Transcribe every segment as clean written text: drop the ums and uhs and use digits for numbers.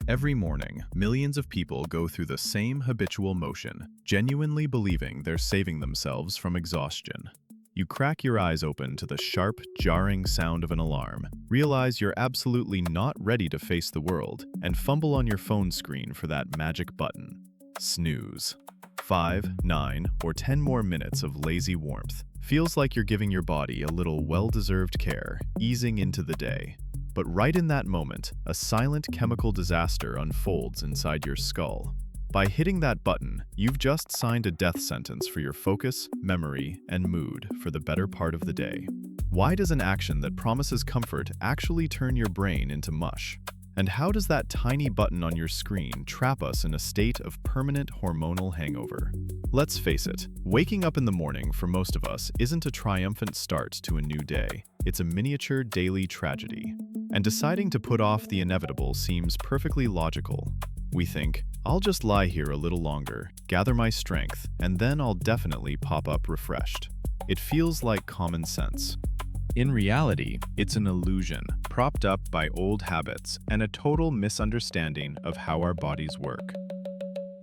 Every morning, millions of people go through the same habitual motion, genuinely believing they're saving themselves from exhaustion. You crack your eyes open to the sharp, jarring sound of an alarm, realize you're absolutely not ready to face the world, and fumble on your phone screen for that magic button. Snooze. 5, 9, or 10 more minutes of lazy warmth. Feels like you're giving your body a little well-deserved care, easing into the day. But right in that moment, a silent chemical disaster unfolds inside your skull. By hitting that button, you've just signed a death sentence for your focus, memory, and mood for the better part of the day. Why does an action that promises comfort actually turn your brain into mush? And how does that tiny button on your screen trap us in a state of permanent hormonal hangover? Let's face it, waking up in the morning for most of us isn't a triumphant start to a new day. It's a miniature daily tragedy. And deciding to put off the inevitable seems perfectly logical. We think, I'll just lie here a little longer, gather my strength, and then I'll definitely pop up refreshed. It feels like common sense. In reality, it's an illusion, propped up by old habits and a total misunderstanding of how our bodies work.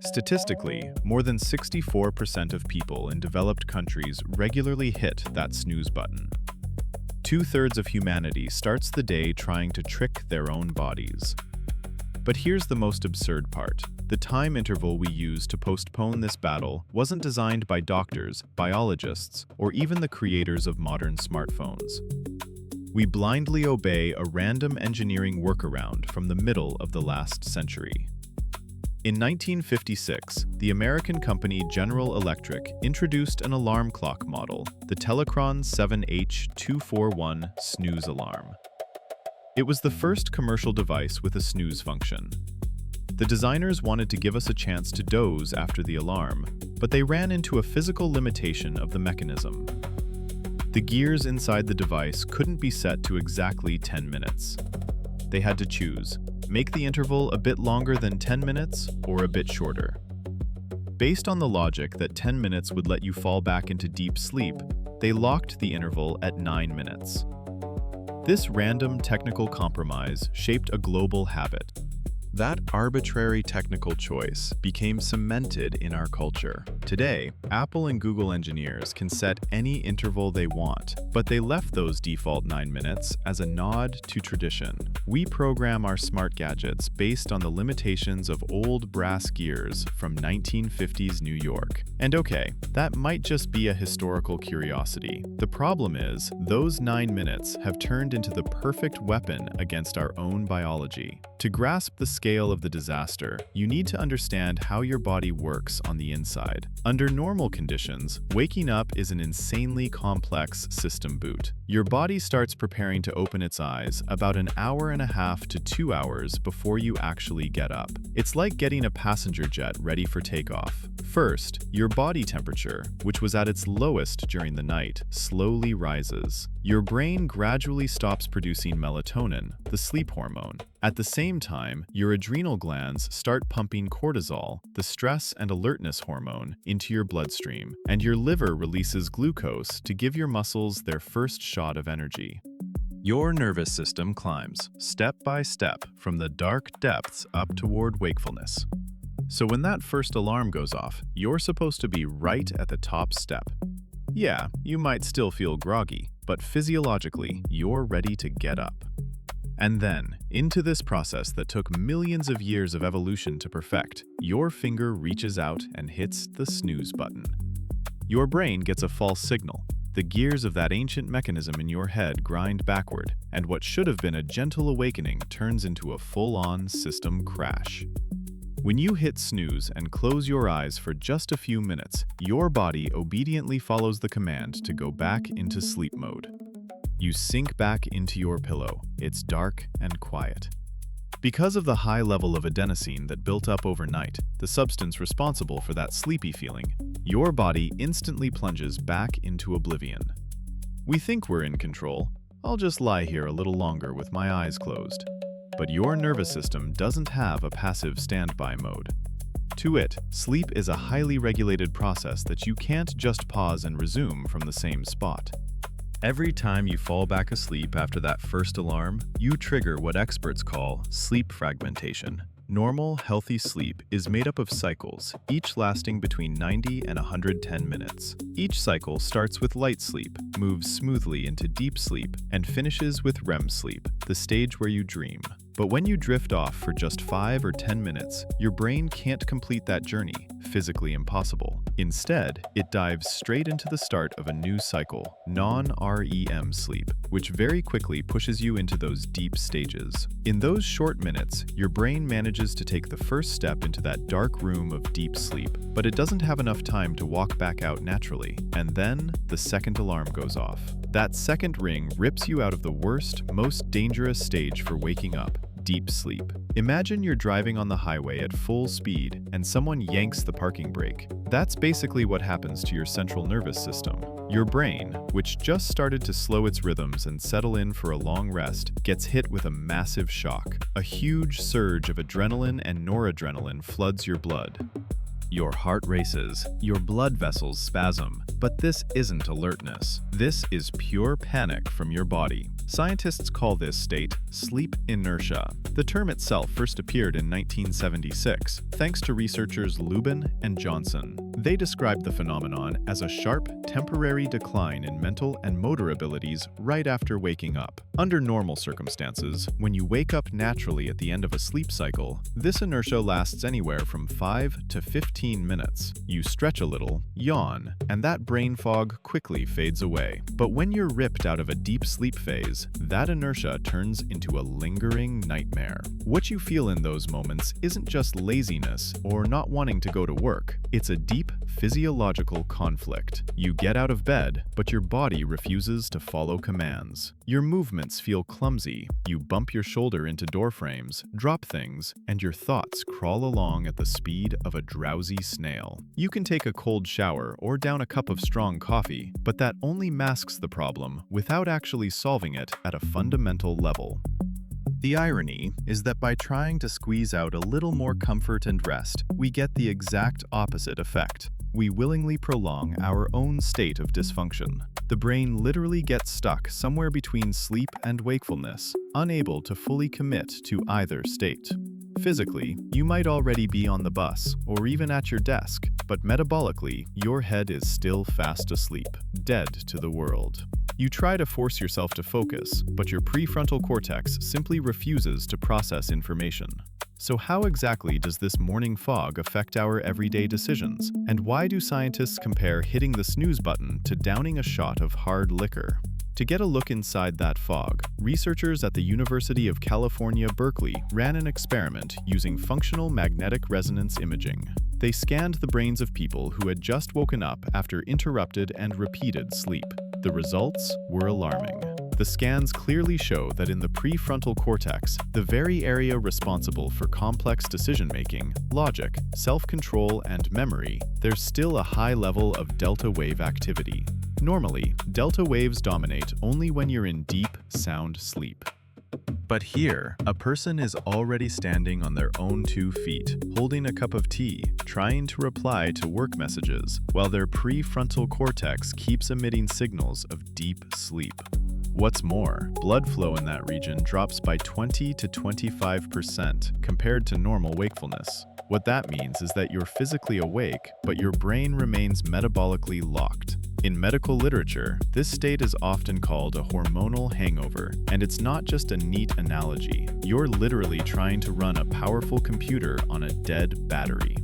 Statistically, more than 64% of people in developed countries regularly hit that snooze button. 2/3 of humanity starts the day trying to trick their own bodies. But here's the most absurd part. The time interval we use to postpone this battle wasn't designed by doctors, biologists, or even the creators of modern smartphones. We blindly obey a random engineering workaround from the middle of the last century. In 1956, the American company General Electric introduced an alarm clock model, the Telechron 7H241 snooze alarm. It was the first commercial device with a snooze function. The designers wanted to give us a chance to doze after the alarm, but they ran into a physical limitation of the mechanism. The gears inside the device couldn't be set to exactly 10 minutes. They had to choose, make the interval a bit longer than 10 minutes or a bit shorter. Based on the logic that 10 minutes would let you fall back into deep sleep, they locked the interval at 9 minutes. This random technical compromise shaped a global habit. That arbitrary technical choice became cemented in our culture. Today, Apple and Google engineers can set any interval they want, but they left those default 9 minutes as a nod to tradition. We program our smart gadgets based on the limitations of old brass gears from 1950s New York. And okay, that might just be a historical curiosity. The problem is, those 9 minutes have turned into the perfect weapon against our own biology. To grasp the scale of the disaster, you need to understand how your body works on the inside. Under normal conditions, waking up is an insanely complex system boot. Your body starts preparing to open its eyes about an hour and a half to 2 hours before you actually get up. It's like getting a passenger jet ready for takeoff. First, your body temperature, which was at its lowest during the night, slowly rises. Your brain gradually stops producing melatonin, the sleep hormone. At the same time, your adrenal glands start pumping cortisol, the stress and alertness hormone, into your bloodstream, and your liver releases glucose to give your muscles their first shot of energy. Your nervous system climbs, step by step, from the dark depths up toward wakefulness. So when that first alarm goes off, you're supposed to be right at the top step. Yeah, you might still feel groggy, but physiologically, you're ready to get up. And then, into this process that took millions of years of evolution to perfect, your finger reaches out and hits the snooze button. Your brain gets a false signal. The gears of that ancient mechanism in your head grind backward, and what should have been a gentle awakening turns into a full-on system crash. When you hit snooze and close your eyes for just a few minutes, your body obediently follows the command to go back into sleep mode. You sink back into your pillow. It's dark and quiet. Because of the high level of adenosine that built up overnight, the substance responsible for that sleepy feeling, your body instantly plunges back into oblivion. We think we're in control. I'll just lie here a little longer with my eyes closed. But your nervous system doesn't have a passive standby mode. To it, sleep is a highly regulated process that you can't just pause and resume from the same spot. Every time you fall back asleep after that first alarm, you trigger what experts call sleep fragmentation. Normal, healthy sleep is made up of cycles, each lasting between 90 and 110 minutes. Each cycle starts with light sleep, moves smoothly into deep sleep, and finishes with REM sleep, the stage where you dream. But when you drift off for just 5 or 10 minutes, your brain can't complete that journey, physically impossible. Instead, it dives straight into the start of a new cycle, non-REM sleep, which very quickly pushes you into those deep stages. In those short minutes, your brain manages to take the first step into that dark room of deep sleep, but it doesn't have enough time to walk back out naturally. And then, the second alarm goes off. That second ring rips you out of the worst, most dangerous stage for waking up, deep sleep. Imagine you're driving on the highway at full speed and someone yanks the parking brake. That's basically what happens to your central nervous system. Your brain, which just started to slow its rhythms and settle in for a long rest, gets hit with a massive shock. A huge surge of adrenaline and noradrenaline floods your blood. Your heart races, your blood vessels spasm, but this isn't alertness. This is pure panic from your body. Scientists call this state sleep inertia. The term itself first appeared in 1976, thanks to researchers Lubin and Johnson. They described the phenomenon as a sharp, temporary decline in mental and motor abilities right after waking up. Under normal circumstances, when you wake up naturally at the end of a sleep cycle, this inertia lasts anywhere from 5 to 15 minutes. You stretch a little, yawn, and that brain fog quickly fades away. But when you're ripped out of a deep sleep phase, that inertia turns into a lingering nightmare. What you feel in those moments isn't just laziness or not wanting to go to work. It's a deep physiological conflict. You get out of bed, but your body refuses to follow commands. Your movements feel clumsy. You bump your shoulder into door frames, drop things, and your thoughts crawl along at the speed of a drowsy snail. You can take a cold shower or down a cup of strong coffee, but that only masks the problem without actually solving it at a fundamental level. The irony is that by trying to squeeze out a little more comfort and rest, we get the exact opposite effect. We willingly prolong our own state of dysfunction. The brain literally gets stuck somewhere between sleep and wakefulness, unable to fully commit to either state. Physically, you might already be on the bus or even at your desk, but metabolically, your head is still fast asleep, dead to the world. You try to force yourself to focus, but your prefrontal cortex simply refuses to process information. So how exactly does this morning fog affect our everyday decisions? And why do scientists compare hitting the snooze button to downing a shot of hard liquor? To get a look inside that fog, researchers at the University of California, Berkeley ran an experiment using functional magnetic resonance imaging. They scanned the brains of people who had just woken up after interrupted and repeated sleep. The results were alarming. The scans clearly show that in the prefrontal cortex, the very area responsible for complex decision-making, logic, self-control, and memory, there's still a high level of delta wave activity. Normally, delta waves dominate only when you're in deep, sound sleep. But here, a person is already standing on their own 2 feet, holding a cup of tea, trying to reply to work messages, while their prefrontal cortex keeps emitting signals of deep sleep. What's more, blood flow in that region drops by 20 to 25% compared to normal wakefulness. What that means is that you're physically awake, but your brain remains metabolically locked. In medical literature, this state is often called a hormonal hangover, and it's not just a neat analogy. You're literally trying to run a powerful computer on a dead battery.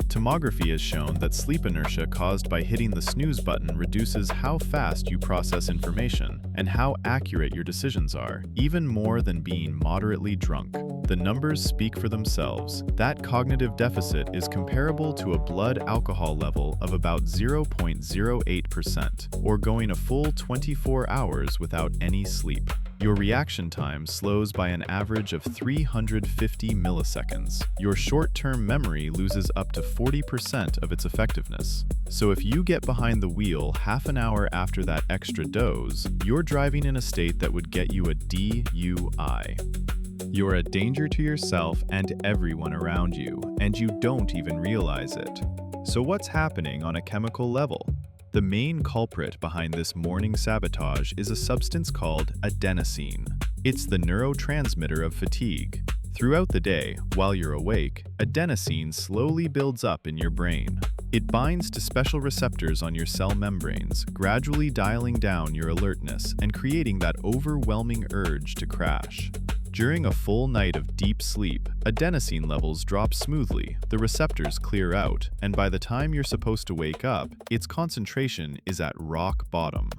Tomography has shown that sleep inertia caused by hitting the snooze button reduces how fast you process information and how accurate your decisions are, even more than being moderately drunk. The numbers speak for themselves. That cognitive deficit is comparable to a blood alcohol level of about 0.08%, or going a full 24 hours without any sleep. Your reaction time slows by an average of 350 milliseconds. Your short-term memory loses up to 40% of its effectiveness. So if you get behind the wheel half an hour after that extra dose, you're driving in a state that would get you a DUI. You're a danger to yourself and everyone around you, and you don't even realize it. So what's happening on a chemical level? The main culprit behind this morning sabotage is a substance called adenosine. It's the neurotransmitter of fatigue. Throughout the day, while you're awake, adenosine slowly builds up in your brain. It binds to special receptors on your cell membranes, gradually dialing down your alertness and creating that overwhelming urge to crash. During a full night of deep sleep, adenosine levels drop smoothly, the receptors clear out, and by the time you're supposed to wake up, its concentration is at rock bottom.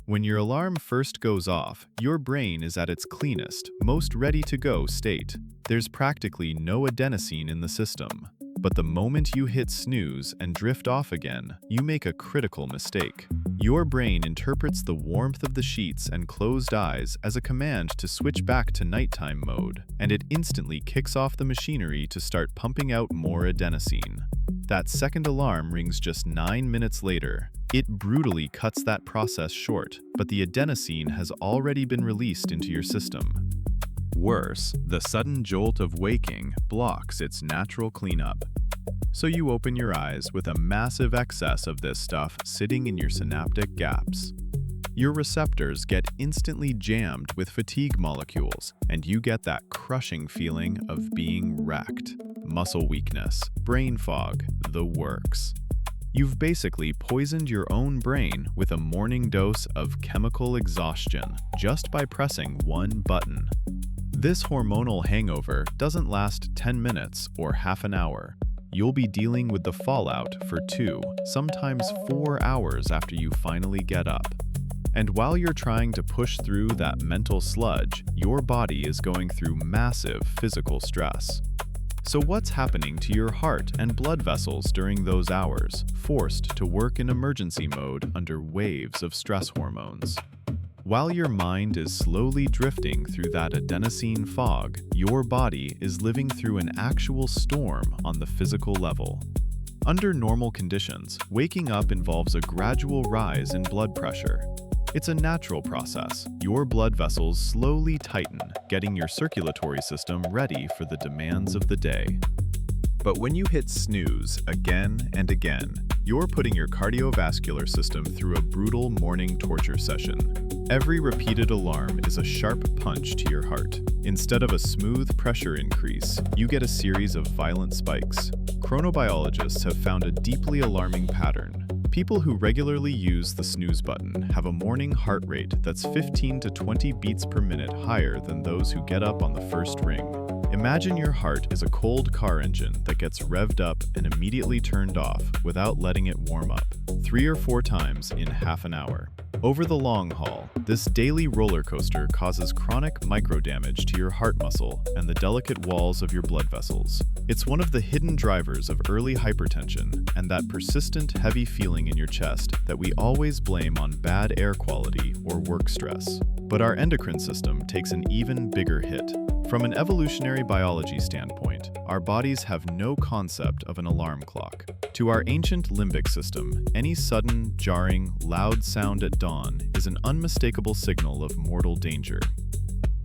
When your alarm first goes off, your brain is at its cleanest, most ready-to-go state. There's practically no adenosine in the system. But the moment you hit snooze and drift off again, you make a critical mistake. Your brain interprets the warmth of the sheets and closed eyes as a command to switch back to nighttime mode, and it instantly kicks off the machinery to start pumping out more adenosine. That second alarm rings just 9 minutes later. It brutally cuts that process short, but the adenosine has already been released into your system. Worse, the sudden jolt of waking blocks its natural cleanup. So you open your eyes with a massive excess of this stuff sitting in your synaptic gaps. Your receptors get instantly jammed with fatigue molecules, and you get that crushing feeling of being wrecked. Muscle weakness, brain fog, the works. You've basically poisoned your own brain with a morning dose of chemical exhaustion just by pressing one button. This hormonal hangover doesn't last 10 minutes or half an hour. You'll be dealing with the fallout for 2, sometimes 4 hours after you finally get up. And while you're trying to push through that mental sludge, your body is going through massive physical stress. So what's happening to your heart and blood vessels during those hours, forced to work in emergency mode under waves of stress hormones? While your mind is slowly drifting through that adenosine fog, your body is living through an actual storm on the physical level. Under normal conditions, waking up involves a gradual rise in blood pressure. It's a natural process. Your blood vessels slowly tighten, getting your circulatory system ready for the demands of the day. But when you hit snooze again and again, you're putting your cardiovascular system through a brutal morning torture session. Every repeated alarm is a sharp punch to your heart. Instead of a smooth pressure increase, you get a series of violent spikes. Chronobiologists have found a deeply alarming pattern. People who regularly use the snooze button have a morning heart rate that's 15 to 20 beats per minute higher than those who get up on the first ring. Imagine your heart is a cold car engine that gets revved up and immediately turned off without letting it warm up, 3 or 4 times in half an hour. Over the long haul, this daily roller coaster causes chronic microdamage to your heart muscle and the delicate walls of your blood vessels. It's one of the hidden drivers of early hypertension and that persistent heavy feeling in your chest that we always blame on bad air quality or work stress. But our endocrine system takes an even bigger hit. From an evolutionary biology standpoint, our bodies have no concept of an alarm clock. To our ancient limbic system, any sudden, jarring, loud sound at dawn is an unmistakable signal of mortal danger.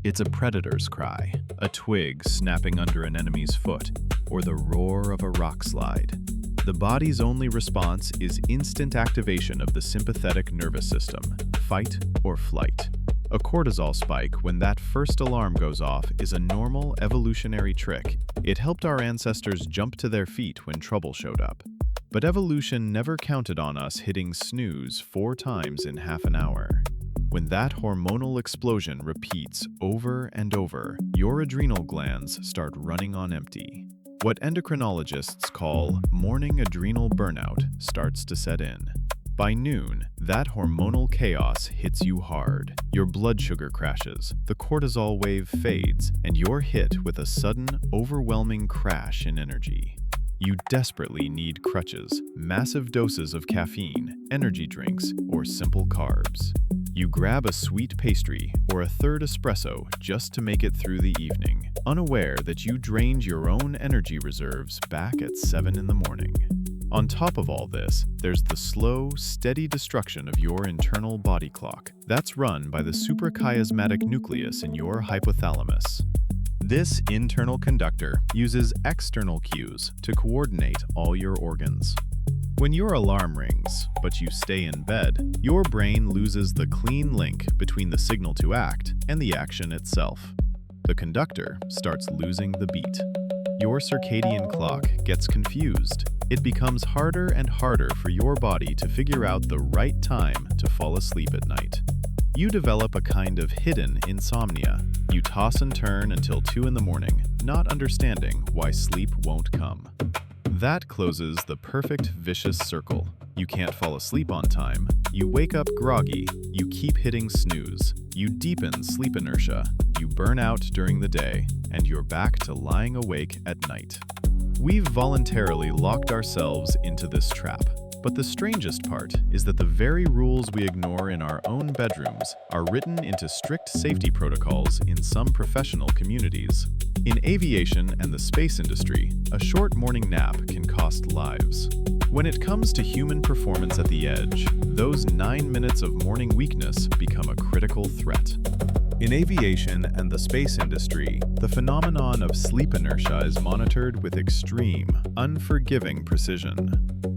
It's a predator's cry, a twig snapping under an enemy's foot, or the roar of a rock slide. The body's only response is instant activation of the sympathetic nervous system, fight or flight. A cortisol spike when that first alarm goes off is a normal evolutionary trick. It helped our ancestors jump to their feet when trouble showed up. But evolution never counted on us hitting snooze 4 times in half an hour. When that hormonal explosion repeats over and over, your adrenal glands start running on empty. What endocrinologists call morning adrenal burnout starts to set in. By noon, that hormonal chaos hits you hard. Your blood sugar crashes, the cortisol wave fades, and you're hit with a sudden, overwhelming crash in energy. You desperately need crutches, massive doses of caffeine, energy drinks, or simple carbs. You grab a sweet pastry or a third espresso just to make it through the evening, unaware that you drained your own energy reserves back at 7 in the morning. On top of all this, there's the slow, steady destruction of your internal body clock. That's run by the suprachiasmatic nucleus in your hypothalamus. This internal conductor uses external cues to coordinate all your organs. When your alarm rings, but you stay in bed, your brain loses the clean link between the signal to act and the action itself. The conductor starts losing the beat. Your circadian clock gets confused. It becomes harder and harder for your body to figure out the right time to fall asleep at night. You develop a kind of hidden insomnia. You toss and turn until 2 in the morning, not understanding why sleep won't come. That closes the perfect vicious circle. You can't fall asleep on time. You wake up groggy. You keep hitting snooze. You deepen sleep inertia. You burn out during the day, and you're back to lying awake at night. We've voluntarily locked ourselves into this trap. But the strangest part is that the very rules we ignore in our own bedrooms are written into strict safety protocols in some professional communities. In aviation and the space industry, a short morning nap can cost lives. When it comes to human performance at the edge, those 9 minutes of morning weakness become a critical threat. In aviation and the space industry, the phenomenon of sleep inertia is monitored with extreme, unforgiving precision.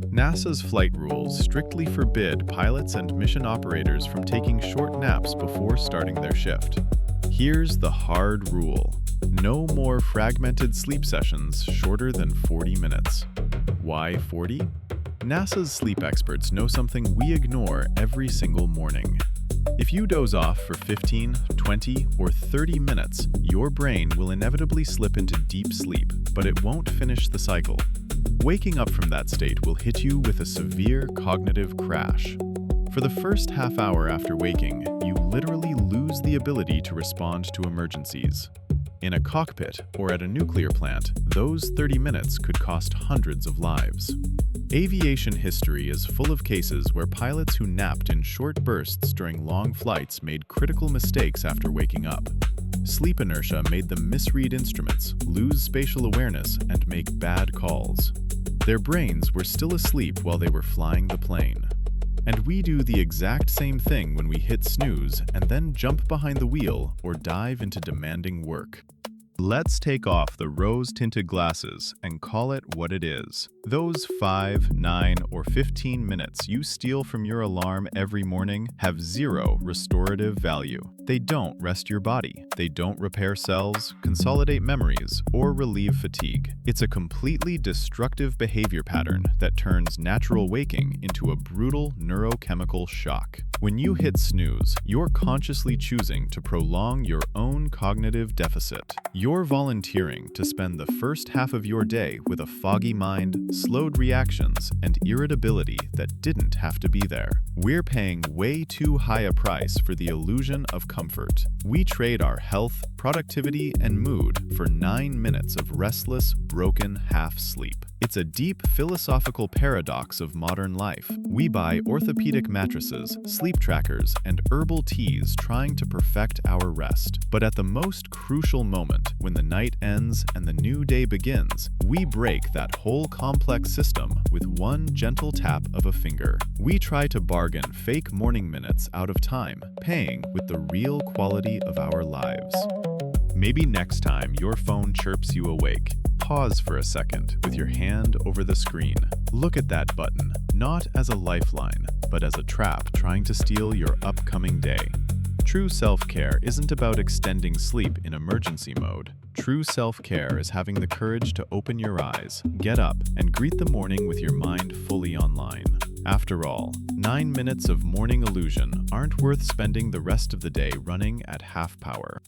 NASA's flight rules strictly forbid pilots and mission operators from taking short naps before starting their shift. Here's the hard rule: no more fragmented sleep sessions shorter than 40 minutes. Why 40? NASA's sleep experts know something we ignore every single morning. If you doze off for 15, 20, or 30 minutes, your brain will inevitably slip into deep sleep, but it won't finish the cycle. Waking up from that state will hit you with a severe cognitive crash. For the first half hour after waking, you literally lose the ability to respond to emergencies. In a cockpit or at a nuclear plant, those 30 minutes could cost hundreds of lives. Aviation history is full of cases where pilots who napped in short bursts during long flights made critical mistakes after waking up. Sleep inertia made them misread instruments, lose spatial awareness, and make bad calls. Their brains were still asleep while they were flying the plane. And we do the exact same thing when we hit snooze and then jump behind the wheel or dive into demanding work. Let's take off the rose-tinted glasses and call it what it is. Those 5, 9, or 15 minutes you steal from your alarm every morning have zero restorative value. They don't rest your body. They don't repair cells, consolidate memories, or relieve fatigue. It's a completely destructive behavior pattern that turns natural waking into a brutal neurochemical shock. When you hit snooze, you're consciously choosing to prolong your own cognitive deficit. You're volunteering to spend the first half of your day with a foggy mind, slowed reactions, and irritability that didn't have to be there. We're paying way too high a price for the illusion of comfort. We trade our health, productivity, and mood for 9 minutes of restless, broken half-sleep. It's a deep philosophical paradox of modern life. We buy orthopedic mattresses, sleep trackers, and herbal teas trying to perfect our rest. But at the most crucial moment, when the night ends and the new day begins, we break that whole complex system with one gentle tap of a finger. We try to bargain fake morning minutes out of time, paying with the real quality of our lives. Maybe next time your phone chirps you awake, pause for a second with your hand over the screen. Look at that button, not as a lifeline, but as a trap trying to steal your upcoming day. True self-care isn't about extending sleep in emergency mode. True self-care is having the courage to open your eyes, get up, and greet the morning with your mind fully online. After all, 9 minutes of morning illusion aren't worth spending the rest of the day running at half power.